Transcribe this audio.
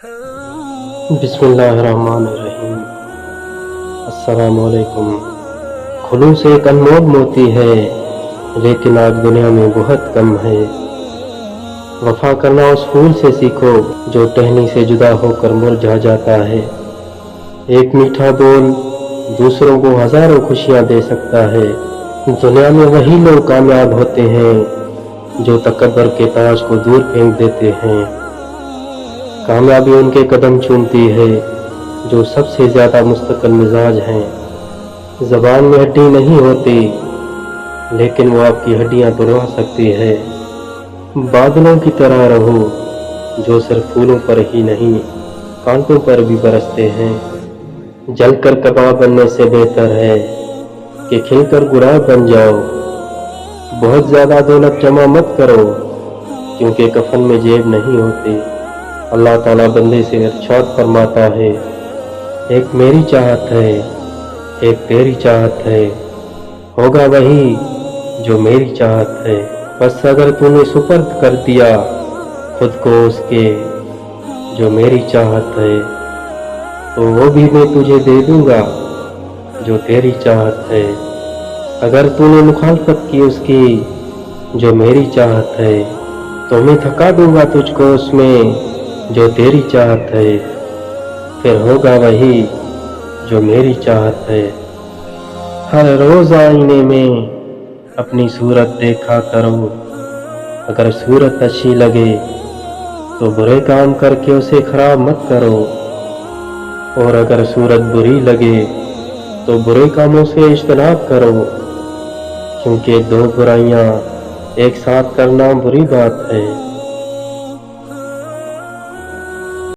बिस्मिल्लाहिर्रहमानिर्रहीम। अस्सलाम वालेकुम। खुलूस एक अनमोल मोती है, लेकिन आज दुनिया में बहुत कम है। वफा करना उस फूल से सीखो जो टहनी से जुदा होकर मुरझा जाता है। एक मीठा बोल दूसरों को हजारों खुशियां दे सकता है। दुनिया में वही लोग कामयाब होते हैं जो तकब्बर के ताज को दूर फेंक देते हैं। कामयाबी उनके कदम चूमती है जो सबसे ज्यादा मुस्तकिल मिजाज हैं। ज़बान में हड्डी नहीं होती, लेकिन वो आपकी हड्डियां तोड़वा सकती है। बादलों की तरह रहो जो सिर्फ फूलों पर ही नहीं कांटों पर भी बरसते हैं। जलकर कबाब बनने से बेहतर है कि खिलकर गुलाब बन जाओ। बहुत ज्यादा दौलत जमा मत करो, क्योंकि कफन में जेब नहीं होती। अल्लाह ताला बंदे से इरशाद फरमाता है, एक मेरी चाहत है, एक तेरी चाहत है, होगा वही जो मेरी चाहत है। बस अगर तूने सुपर्द कर दिया खुद को उसके जो मेरी चाहत है, तो वो भी मैं तुझे दे दूंगा जो तेरी चाहत है। अगर तूने मुखालफत की उसकी जो मेरी चाहत है, तो मैं थका दूंगा तुझको उसमें जो तेरी चाहत है। फिर होगा वही जो मेरी चाहत है। हर रोज आईने में अपनी सूरत देखा करो। अगर सूरत अच्छी लगे तो बुरे काम करके उसे खराब मत करो, और अगर सूरत बुरी लगे तो बुरे कामों से इज्तनाब करो, क्योंकि दो बुराइयां एक साथ करना बुरी बात है।